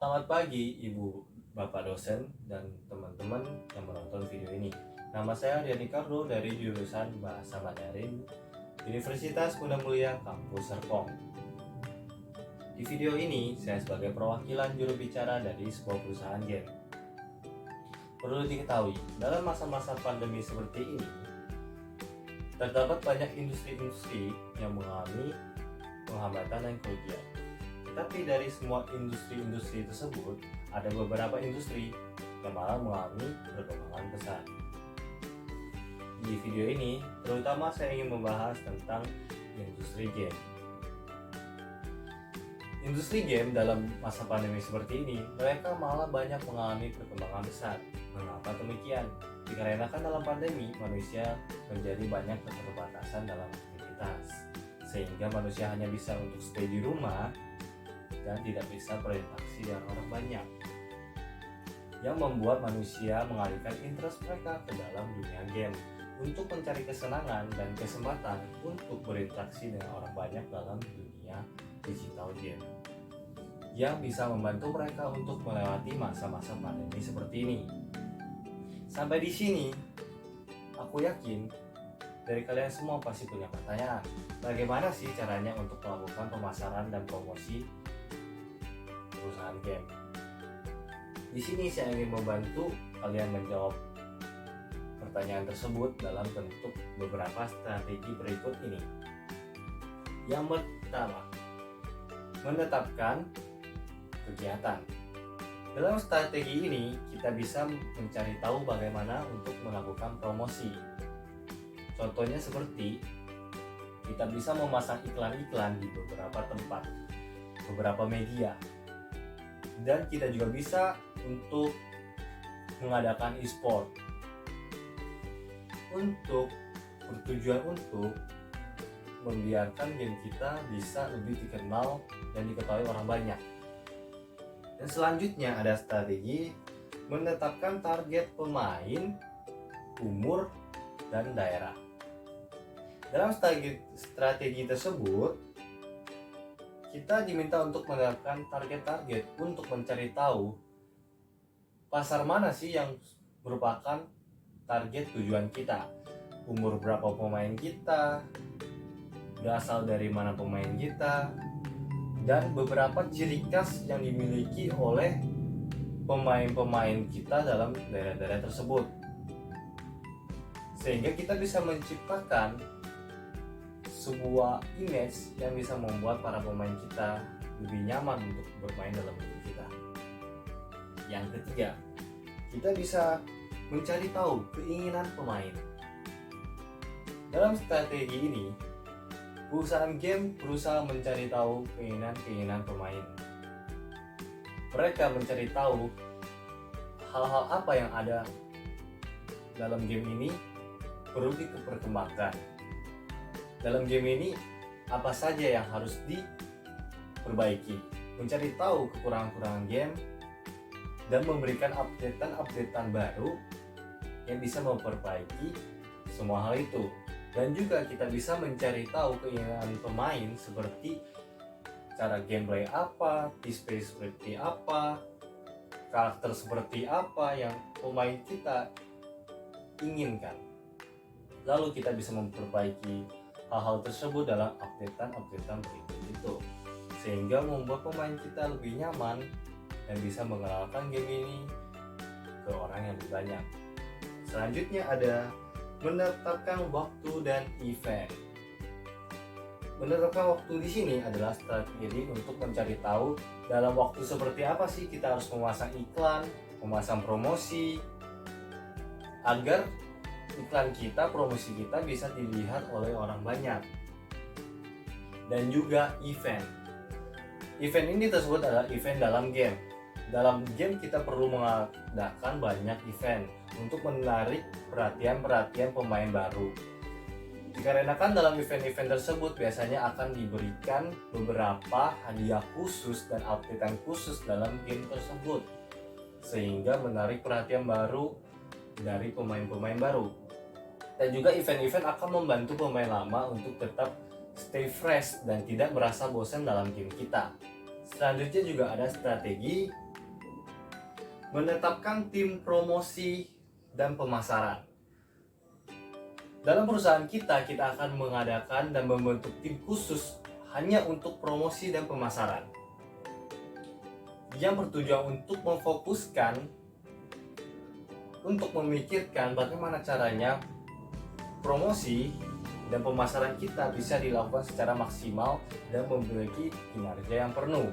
Selamat pagi Ibu, Bapak dosen, dan teman-teman yang menonton video ini. Nama saya Rian Ricardo dari jurusan Bahasa Mandarin, Universitas Bunda Mulia, Kampus Serpong. Di video ini, saya sebagai perwakilan juru bicara dari sebuah perusahaan game. Perlu diketahui, dalam masa-masa pandemi seperti ini, terdapat banyak industri-industri yang mengalami penghambatan dan kerugian. Tetapi dari semua industri-industri tersebut, ada beberapa industri yang malah mengalami perkembangan besar. Di video ini, terutama saya ingin membahas tentang industri game. Industri game dalam masa pandemi seperti ini, mereka malah banyak mengalami perkembangan besar. Mengapa demikian? Dikarenakan dalam pandemi, manusia menjadi banyak keterbatasan dalam aktivitas, sehingga manusia hanya bisa untuk stay di rumah dan tidak bisa berinteraksi dengan orang banyak, yang membuat manusia mengalihkan interest mereka ke dalam dunia game untuk mencari kesenangan dan kesempatan untuk berinteraksi dengan orang banyak dalam dunia digital game, yang bisa membantu mereka untuk melewati masa-masa pandemi seperti ini. Sampai di sini, aku yakin dari kalian semua pasti punya pertanyaan, bagaimana sih caranya untuk melakukan pemasaran dan promosi perusahaan game. Di sini saya ingin membantu kalian menjawab pertanyaan tersebut dalam bentuk beberapa strategi berikut ini. Yang pertama, menetapkan kegiatan. Dalam strategi ini, kita bisa mencari tahu bagaimana untuk melakukan promosi. Contohnya seperti kita bisa memasang iklan-iklan di beberapa tempat, beberapa media. Dan kita juga bisa untuk mengadakan e-sport untuk bertujuan untuk membiarkan game kita bisa lebih dikenal dan diketahui orang banyak. Dan selanjutnya ada strategi menetapkan target pemain, umur, dan daerah. Dalam strategi tersebut, kita diminta untuk menetapkan target-target untuk mencari tahu pasar mana sih yang merupakan target tujuan kita. Umur berapa pemain kita, berasal dari mana pemain kita, dan beberapa ciri khas yang dimiliki oleh pemain-pemain kita dalam daerah-daerah tersebut. Sehingga kita bisa menciptakan sebuah image yang bisa membuat para pemain kita lebih nyaman untuk bermain dalam game kita. Yang ketiga, kita bisa mencari tahu keinginan pemain. Dalam strategi ini, perusahaan game berusaha mencari tahu keinginan pemain. Mereka mencari tahu hal-hal apa yang ada dalam game ini perlu diperkembangkan. Dalam game ini apa saja yang harus diperbaiki, mencari tahu kekurangan-kekurangan game, dan memberikan updatean baru yang bisa memperbaiki semua hal itu. Dan juga kita bisa mencari tahu keinginan pemain seperti cara gameplay apa, display seperti apa, karakter seperti apa yang pemain kita inginkan. Lalu kita bisa memperbaiki hal-hal tersebut dalam updatean berikut itu, sehingga membuat pemain kita lebih nyaman dan bisa mengenalkan game ini ke orang yang lebih banyak. Selanjutnya ada menetapkan waktu dan event. Menetapkan waktu di sini adalah strategi untuk mencari tahu dalam waktu seperti apa sih kita harus memasang iklan, memasang promosi, agar iklan kita, promosi kita bisa dilihat oleh orang banyak. Dan juga event. Event ini tersebut adalah event dalam game. Dalam game kita perlu mengadakan banyak event untuk menarik perhatian pemain baru. Dikarenakan dalam event-event tersebut biasanya akan diberikan beberapa hadiah khusus dan updatean khusus dalam game tersebut, sehingga menarik perhatian baru dari pemain-pemain baru. Dan juga event-event akan membantu pemain lama untuk tetap stay fresh dan tidak merasa bosan dalam game kita. Selanjutnya juga ada strategi menetapkan tim promosi dan pemasaran. Dalam perusahaan kita akan mengadakan dan membentuk tim khusus hanya untuk promosi dan pemasaran, yang bertujuan untuk memfokuskan, untuk memikirkan bagaimana caranya promosi dan pemasaran kita bisa dilakukan secara maksimal dan memiliki kinerja yang penuh.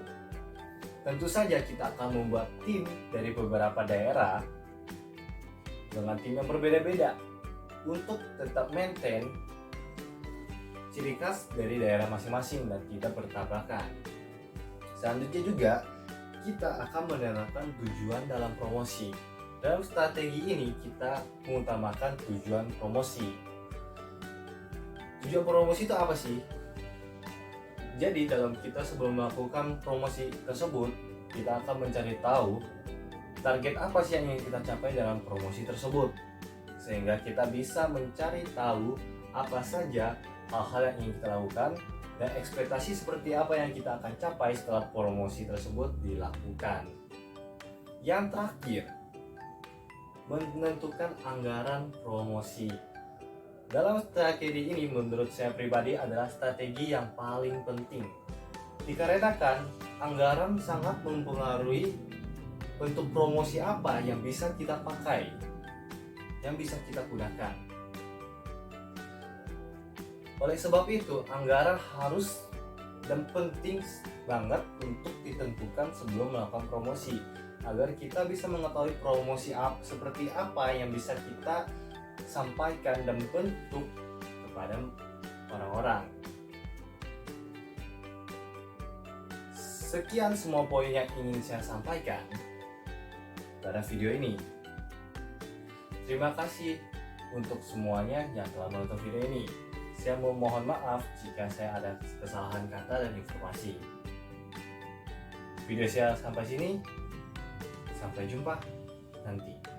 Tentu saja kita akan membuat tim dari beberapa daerah dengan tim yang berbeda-beda untuk tetap maintain ciri khas dari daerah masing-masing dan tidak bertabrakan. Selanjutnya juga kita akan menerapkan tujuan dalam promosi. Dalam strategi ini kita mengutamakan tujuan promosi. Tujuan promosi itu apa sih? Jadi dalam kita sebelum melakukan promosi tersebut, kita akan mencari tahu target apa sih yang ingin kita capai dalam promosi tersebut, sehingga kita bisa mencari tahu apa saja hal-hal yang ingin kita lakukan dan ekspektasi seperti apa yang kita akan capai setelah promosi tersebut dilakukan. Yang terakhir, menentukan anggaran promosi. Dalam strategi ini menurut saya pribadi adalah strategi yang paling penting, dikarenakan anggaran sangat mempengaruhi bentuk promosi apa yang bisa kita pakai, yang bisa kita gunakan. Oleh sebab itu, anggaran harus dan penting banget untuk ditentukan sebelum melakukan promosi, agar kita bisa mengetahui promosi seperti apa yang bisa kita sampaikan dan bentuk kepada orang-orang. Sekian semua poin yang ingin saya sampaikan pada video ini. Terima kasih untuk semuanya yang telah menonton video ini. Saya mohon maaf jika saya ada kesalahan kata dan informasi. Video saya sampai sini. Sampai jumpa nanti.